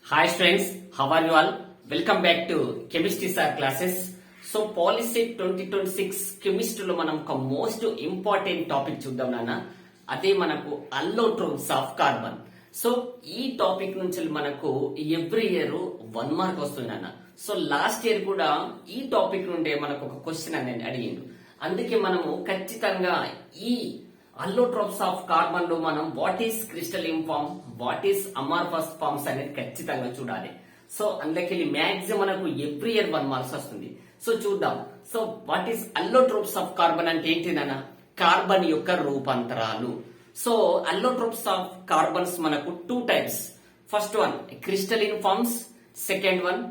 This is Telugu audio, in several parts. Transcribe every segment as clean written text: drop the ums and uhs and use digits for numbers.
Hi students, how are you all? Welcome back to Chemistry Sir classes. So POLYCET 2026 కెమిస్ట్రీలో మనం ఒక మోస్ట్ ఇంపార్టెంట్ టాపిక్ చూద్దాం నాన్న. అదే మనకు అల్లోట్రోప్స్ ఆఫ్ కార్బన్. సో ఈ టాపిక్ నుంచి మనకు ఎవ్రీ ఇయర్ 1 మార్క్ వస్తుంది నాన్న. సో లాస్ట్ ఇయర్ కూడా ఈ టాపిక్ నుండే మనకు ఒక క్వశ్చన్ అనేది అడిగిండు. అందుకే మనము ఖచ్చితంగా ఈ అల్లోట్రోప్స్ ఆఫ్ కార్బన్ లో మనం what is crystalline form, what is amorphous forms అనేది ఖచ్చితంగా చూడాలి. సో అందులోకి మ్యాక్సిమం మనకు ఎవ్రీ ఇయర్ 1 మార్క్స్ వస్తుంది. సో చూద్దాం. So what is allotropes of carbon అంటే ఏంటిదన్నా? కార్బన్ యొక్క రూపాంతరాలు. సో అల్లోట్రోప్స్ ఆఫ్ కార్బన్స్ మనకు 2 types. First one crystalline forms, second one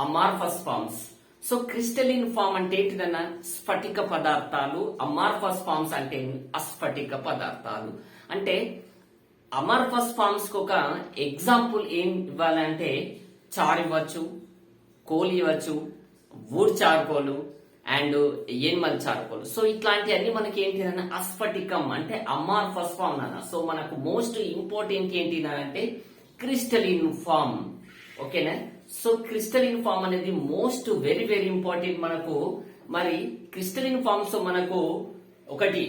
amorphous forms. So crystalline form అంటే ఏంటిదన్నా? స్ఫటిక పదార్థాలు. అమార్ఫస్ ఫార్మ్స్ అంటే అస్ఫటిక పదార్థాలు. అంటే అమార్ఫస్ ఫార్మ్స్ కు ఒక ఎగ్జాంపుల్ ఏం ఇవ్వాలంటే చార్ ఇవ్వచ్చు, కోల్ ఇవ్వచ్చు, wood charcoal and animal charcoal. So ఇట్లాంటివన్నీ మనకి ఏంటిదన్నా అస్ఫటికం అంటే అమార్ఫస్ ఫార్మ్ అన్న. సో మనకు మోస్ట్ ఇంపార్టెంట్ ఏంటిదంటే క్రిస్టలిన్ ఫార్మ్. ఓకేనా? సో క్రిస్టలిన్ ఫార్మ్ అనేది మోస్ట్ వెరీ వెరీ ఇంపార్టెంట్ మనకు. మరి క్రిస్టలిన్ ఫార్మ్స్ మనకు ఒకటి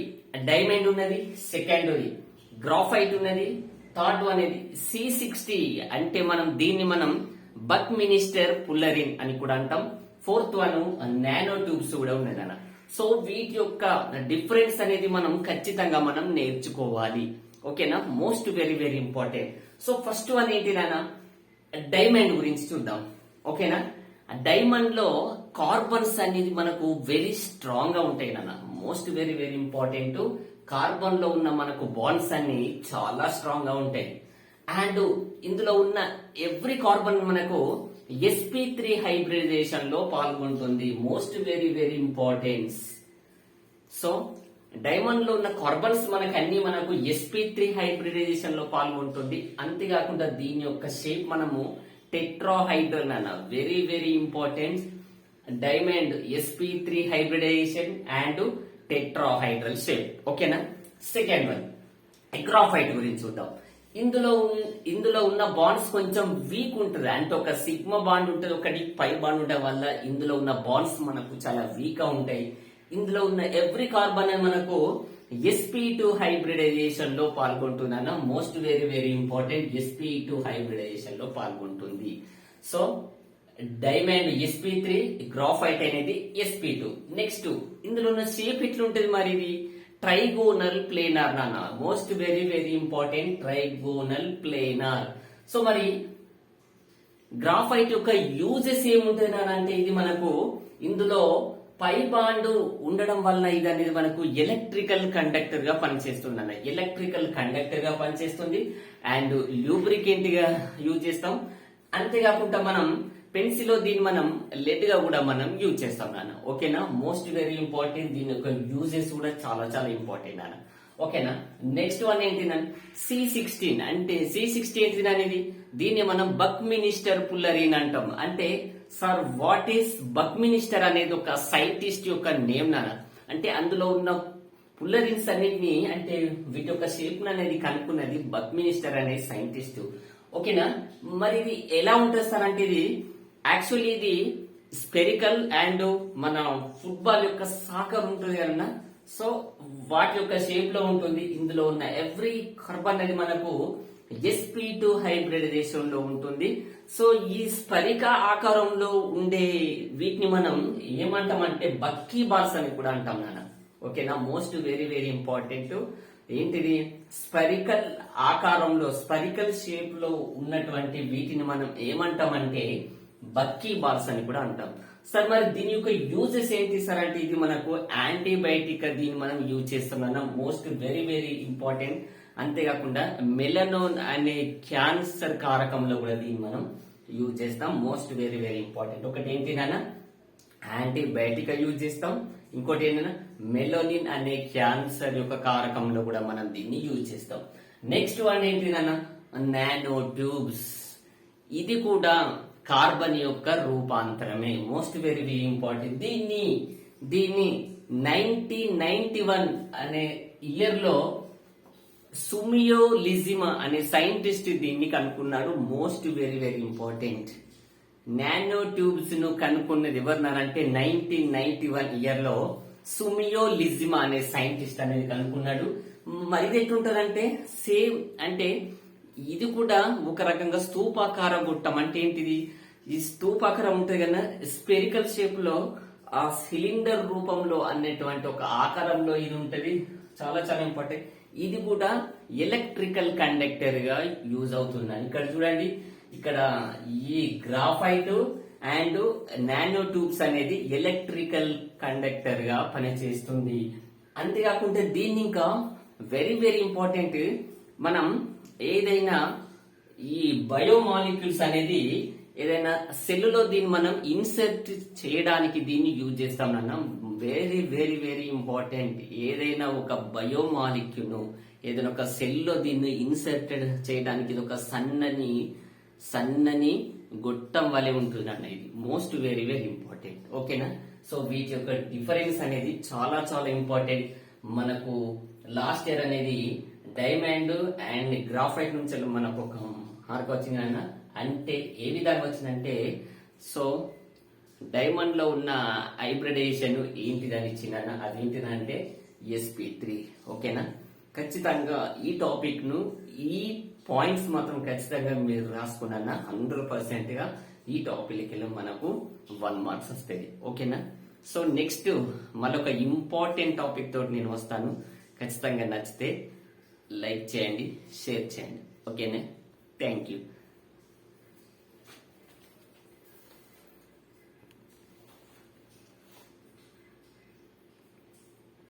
డైమండ్ ఉన్నది, సెకండ్ గ్రాఫైట్ ఉన్నది, థర్డ్ అనేది C60 అంటే దీన్ని మనం బక్మినిస్టర్ పుల్లరిన్ అని కూడా అంటాం. ఫోర్త్ వన్ నానో ట్యూబ్స్ కూడా ఉన్నదన్న. సో వీటి యొక్క డిఫరెన్స్ అనేది మనం ఖచ్చితంగా నేర్చుకోవాలి. ఓకేనా? Most very very important. So first one ఏంటిదన్నా? డైమండ్ గురించి చూద్దాం. ఓకేనా? డైమండ్ లో కార్బన్స్ అనేది మనకు వెరీ స్ట్రాంగ్ గా ఉంటాయి నాన్న. Most very very important. Carbon లో ఉన్న మనకు బాండ్స్ అన్ని చాలా స్ట్రాంగ్ గా ఉంటాయి. అండ్ ఇందులో ఉన్న ఎవ్రీ కార్బన్ మనకు sp3 హైబ్రిడైజేషన్ లో పాల్గొంటుంది. Most very very importance. So diamond లో ఉన్న కార్బన్స్ మనకు sp3 హైబ్రిడైజేషన్ లో పాల్గొంటుంది. అంతేకాకుండా దీని యొక్క షేప్ టెట్రాహైడ్రల్ అన్న. Very very important. Diamond sp3 hybridization and tetrahedral shape. ఓకేనా? సెకండ్ వన్ గ్రాఫైట్ గురించి చూద్దాం. ఇందులో ఉన్న బాండ్స్ కొంచెం వీక్ ఉంటుంది. అంటే ఒక సిగ్మా బాండ్ ఉంటుంది, ఒకటి పై బాండ్ ఉండడం వల్ల ఇందులో ఉన్న బాండ్స్ మనకు చాలా వీక్ గా ఉంటాయి. ఇందులో ఉన్న ఎవ్రీ కార్బన్ మనకు sp2 హైబ్రిడైజేషన్ లో పాల్గొంటుంది అన్న. Most very very important. sp2 hybridization లో పాల్గొంటుంది. సో డైమండ్ sp3, గ్రాఫైట్ అనేది sp2. నెక్స్ట్ ఇందులో ఉన్న షేప్ ఎట్లుంటది? మరి ఇది ట్రైగోనల్ ప్లేనార్ నాన్న. Most very very important. Trigonal planar. So మరి గ్రాఫైట్ యొక్క యూజెస్ ఏముంటుంది నాన్న అంటే ఇది మనకు ఇందులో పై బాండ్ ఉండడం వలన ఇది అనేది మనకు ఎలక్ట్రికల్ కండక్టర్ గా పనిచేస్తుంది అన్న. ఎలక్ట్రికల్ కండక్టర్ గా పనిచేస్తుంది అండ్ లూబ్రికెంట్ గా యూజ్ చేస్తాం. అంతేకాకుండా పెన్సిల్ దీన్ని లెడ్ గా కూడా యూజ్ చేస్తాం నాన్న. ఓకేనా? Most very important. దీని యొక్క యూజెస్ కూడా చాలా చాలా ఇంపార్టెంట్ నాన్న. ఓకేనా? నెక్స్ట్ వన్ ఏంటిదని C16 అంటే C60 ఏంటిది అనేది దీన్ని బక్మినిస్టర్ పుల్లరిన్ అంటాం. అంటే సార్ వాట్ ఈస్ బక్మినిస్టర్ అనేది ఒక సైంటిస్ట్ యొక్క నేమ్ నాన్న. అంటే అందులో ఉన్న పుల్లరిన్స్ అన్నిటిని అంటే వీటి యొక్క షేప్ అనేది కనుక్కున్నది బక్మినిస్టర్ అనే సైంటిస్ట్. ఓకేనా? మరి ఇది ఎలా ఉంటుంది సార్ అంటే ఇది యాక్చువల్లీ ఇది స్పెరికల్ అండ్ మన ఫుట్బాల్ యొక్క సాకర్ ఉంటుంది కదన్నా. సో వాటి యొక్క షేప్ లో ఉంటుంది. ఇందులో ఉన్న ఎవ్రీ కార్బన్ అనేది మనకు sp2 హైబ్రిడైజేషన్ లో ఉంటుంది. సో ఈ స్ఫరిక ఆకారంలో ఉండే వీటిని ఏమంటామంటే బక్కీ బాల్స్ అని కూడా అంటాం నాన్న. ఓకేనా? Most very very important. ఏంటిది? స్ఫరికల్ ఆకారంలో స్ఫరికల్ షేప్ లో ఉన్నటువంటి వీటిని ఏమంటామంటే బక్కీ బాల్స్ అని కూడా అంటాం. సార్ మరి దీని యొక్క యూజెస్ ఏంటి సార్ అంటే ఇది మనకు యాంటీబయాటిక్ దీన్ని యూజ్ చేస్తున్నాం. Most very very important. అంతేకాకుండా మెలనోన్ అనే క్యాన్సర్ కారకంలో కూడా దీన్ని యూజ్ చేస్తాం. Most very very important. ఒకటి ఏంటిదన్నా? యాంటీబయాటిక్ యూజ్ చేస్తాం. ఇంకోటి ఏంటన్నా? మెలోనిన్ అనే క్యాన్సర్ యొక్క కారకంలో కూడా దీన్ని యూజ్ చేస్తాం. నెక్స్ట్ వన్ ఏంటిదన్నా? Nanotubes. ఇది కూడా కార్బన్ యొక్క రూపాంతరమే. Most very very important. దీన్ని 1991 అనే ఇయర్ లో సుమియోలిజిమా అనే సైంటిస్ట్ దీన్ని కనుక్కున్నాడు. Most very very important. Nanotubes ను కనుక్కున్నది ఎవరినంటే 1991 ఇయర్ లో సుమియోలిజిమా అనే సైంటిస్ట్ అనేది కనుక్కున్నాడు. మరి ఇది ఎట్లుంటదంటే సేమ్ అంటే ఇది కూడా ఒక రకంగా స్తూపాకార గుట్టం. అంటే ఏంటిది, ఈ స్తూపాకారం ఉంటుంది కదా, స్పెరికల్ షేప్ లో ఆ సిలిండర్ రూపంలో అనేటువంటి ఒక ఆకారంలో ఇది ఉంటది. చాలా చాలా ఇంపార్టెంట్. ఇది కూడా ఎలక్ట్రికల్ కండక్టర్ గా యూజ్ అవుతుంది. ఇక్కడ చూడండి, ఇక్కడ ఈ గ్రాఫైట్ అండ్ నానో ట్యూబ్స్ అనేది ఎలక్ట్రికల్ కండక్టర్ గా పనిచేస్తుంది. అంతేకాకుండా దీన్ని ఇంకా వెరీ వెరీ ఇంపార్టెంట్, మనం ఏదైనా ఈ బయోమాలిక్యూల్స్ అనేది ఏదైనా సెల్లులో దీన్ని మనం ఇన్సర్ట్ చేయడానికి దీన్ని యూజ్ చేస్తాం నాన్న. Very very very important. ఏదైనా ఒక బయోమాలిక్యూల్ ఏదైనా ఒక సెల్లో దీన్ని ఇన్సర్టెడ్ చేయడానికి ఇది ఒక సన్నని గొట్టం వలె ఉంటుంది అన్న. ఇది మోస్ట్ వెరీ వెరీ ఇంపార్టెంట్. ఓకేనా? సో వీటి యొక్క డిఫరెన్స్ అనేది చాలా చాలా ఇంపార్టెంట్. మనకు లాస్ట్ ఇయర్ అనేది డైమండ్ అండ్ గ్రాఫైట్ నుంచి మనకు ఒక మార్క్ వచ్చింది అన్న. అంటే ఏ విధంగా వచ్చిందంటే, సో డైమండ్ లో ఉన్న హైబ్రిడైజేషన్ ఏంటిదని ఇచ్చిందన్న. అదేంటిదంటే sp3. ఓకేనా? ఖచ్చితంగా ఈ టాపిక్ ను ఈ పాయింట్స్ మాత్రం ఖచ్చితంగా మీరు రాసుకున్నా 100% గా ఈ టాపిక్ వెళ్ళి మనకు 1 మార్క్స్ వస్తుంది. ఓకేనా? సో నెక్స్ట్ మరొక ఇంపార్టెంట్ టాపిక్ తోటి నేను వస్తాను. ఖచ్చితంగా నచ్చితే లైక్ చేయండి, షేర్ చేయండి. ఓకేనా? Thank you.